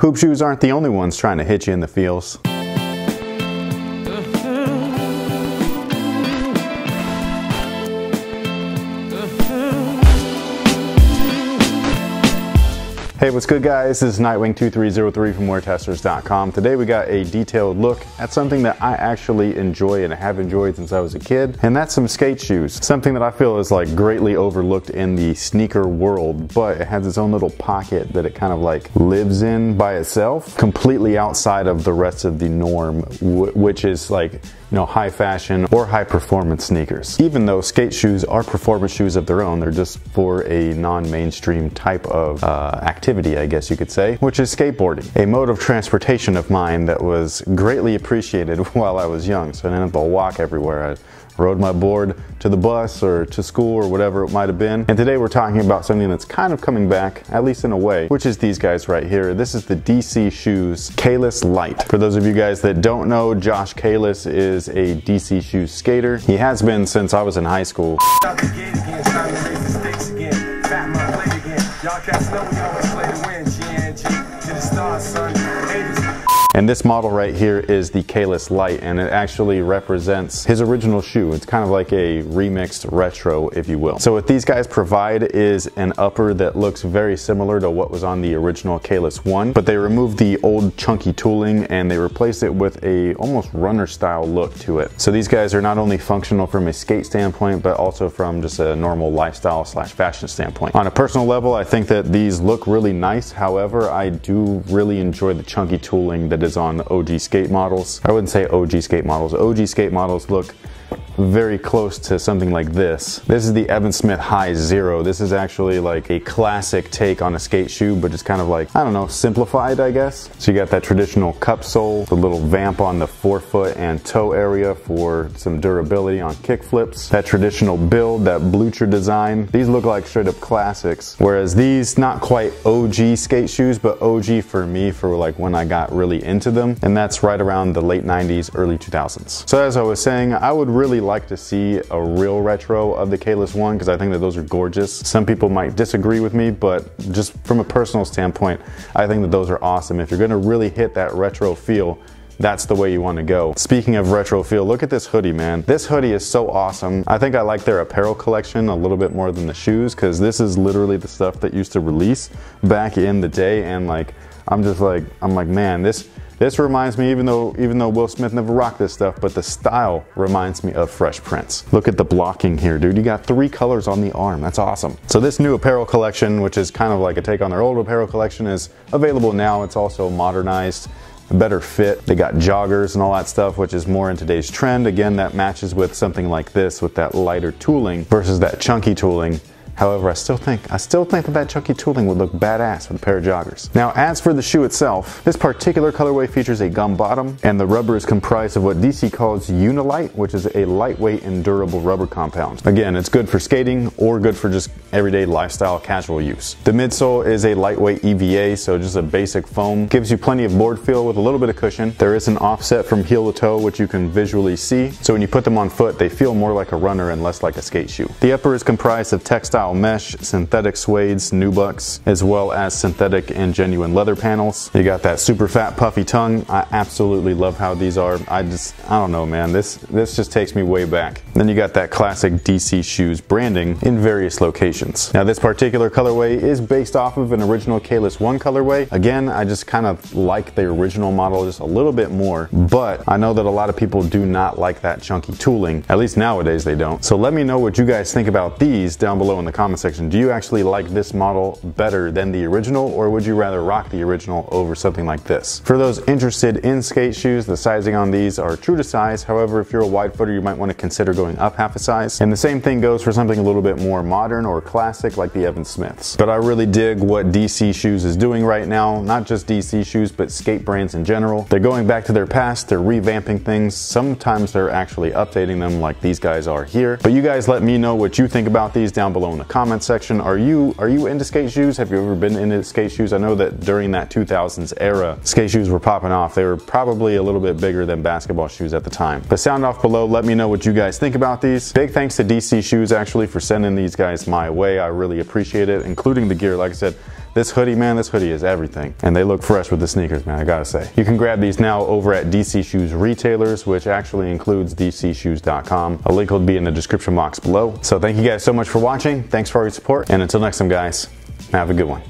Hoop shoes aren't the only ones trying to hit you in the feels. Hey, what's good guys? This is Nightwing2303 from WearTesters.com. Today we got a detailed look at something that I actually enjoy and have enjoyed since I was a kid, and that's some skate shoes. Something that I feel is like greatly overlooked in the sneaker world, but it has its own little pocket that it kind of like lives in by itself, completely outside of the rest of the norm, which is like, you know, high fashion or high performance sneakers. Even though skate shoes are performance shoes of their own, they're just for a non-mainstream type of activity, I guess you could say, which is skateboarding. A mode of transportation of mine that was greatly appreciated while I was young. So I didn't have to walk everywhere. I rode my board to the bus or to school or whatever it might have been. And today we're talking about something that's kind of coming back, at least in a way, which is these guys right here. This is the DC Shoes Kahless Light. For those of you guys that don't know, Josh Kahless is a DC Shoes skater. He has been since I was in high school. And this model right here is the Kahless Light, and it actually represents his original shoe. It's kind of like a remixed retro, if you will. So what these guys provide is an upper that looks very similar to what was on the original Kahless 1, but they removed the old chunky tooling and they replaced it with a almost runner style look to it. So these guys are not only functional from a skate standpoint, but also from just a normal lifestyle slash fashion standpoint. On a personal level, I think that these look really nice. However, I do really enjoy the chunky tooling that is on OG skate models. I wouldn't say OG skate models. OG skate models look very close to something like this. This is the Evan Smith High Zero. This is actually like a classic take on a skate shoe, but just kind of like, I don't know, simplified, I guess. So you got that traditional cup sole, the little vamp on the forefoot and toe area for some durability on kick flips. That traditional build, that blucher design. These look like straight up classics. Whereas these, not quite OG skate shoes, but OG for me for like when I got really into them. And that's right around the late 90s, early 2000s. So as I was saying, I would really like to see a real retro of the Kahless 1 because I think that those are gorgeous. Some people might disagree with me, but just from a personal standpoint, I think that those are awesome. If you're going to really hit that retro feel, that's the way you want to go. Speaking of retro feel, look at this hoodie, man. This hoodie is so awesome. I think I like their apparel collection a little bit more than the shoes because this is literally the stuff that used to release back in the day, and like I'm like, man, this reminds me, even though Will Smith never rocked this stuff, but the style reminds me of Fresh Prince. Look at the blocking here, dude. You got 3 colors on the arm. That's awesome. So this new apparel collection, which is kind of like a take on their old apparel collection, is available now. It's also modernized, a better fit. They got joggers and all that stuff, which is more in today's trend. Again, that matches with something like this with that lighter tooling versus that chunky tooling. However, I still think that chunky tooling would look badass with a pair of joggers. Now, as for the shoe itself, this particular colorway features a gum bottom, and the rubber is comprised of what DC calls Unilite, which is a lightweight and durable rubber compound. Again, it's good for skating or good for just everyday lifestyle casual use. The midsole is a lightweight EVA, so just a basic foam. Gives you plenty of board feel with a little bit of cushion. There is an offset from heel to toe, which you can visually see. So when you put them on foot, they feel more like a runner and less like a skate shoe. The upper is comprised of textile mesh, synthetic suedes, nubucks, as well as synthetic and genuine leather panels. You got that super fat puffy tongue. I absolutely love how these are. I don't know, man. This just takes me way back. Then you got that classic DC Shoes branding in various locations. Now this particular colorway is based off of an original Kahless 1 colorway. Again, I just kind of like the original model just a little bit more, but I know that a lot of people do not like that chunky tooling. At least nowadays they don't. So let me know what you guys think about these down below in the comment section. Do you actually like this model better than the original, or would you rather rock the original over something like this? For those interested in skate shoes, the sizing on these are true to size. However, if you're a wide footer, you might want to consider going up half a size. And the same thing goes for something a little bit more modern or classic like the Evan Smiths. But I really dig what DC Shoes is doing right now. Not just DC Shoes, but skate brands in general. They're going back to their past, they're revamping things. Sometimes they're actually updating them like these guys are here. But you guys let me know what you think about these down below in the comments section. Are you into skate shoes? Have you ever been into skate shoes? I know that during that 2000s era, skate shoes were popping off. They were probably a little bit bigger than basketball shoes at the time. But sound off below, let me know what you guys think about these. Big thanks to DC Shoes actually for sending these guys my way. I really appreciate it, including the gear. Like I said, This hoodie, man, this hoodie is everything. And they look fresh with the sneakers, man, I gotta say. You can grab these now over at DC Shoes Retailers, which actually includes dcshoes.com. A link will be in the description box below. So thank you guys so much for watching. Thanks for all your support. And until next time, guys, have a good one.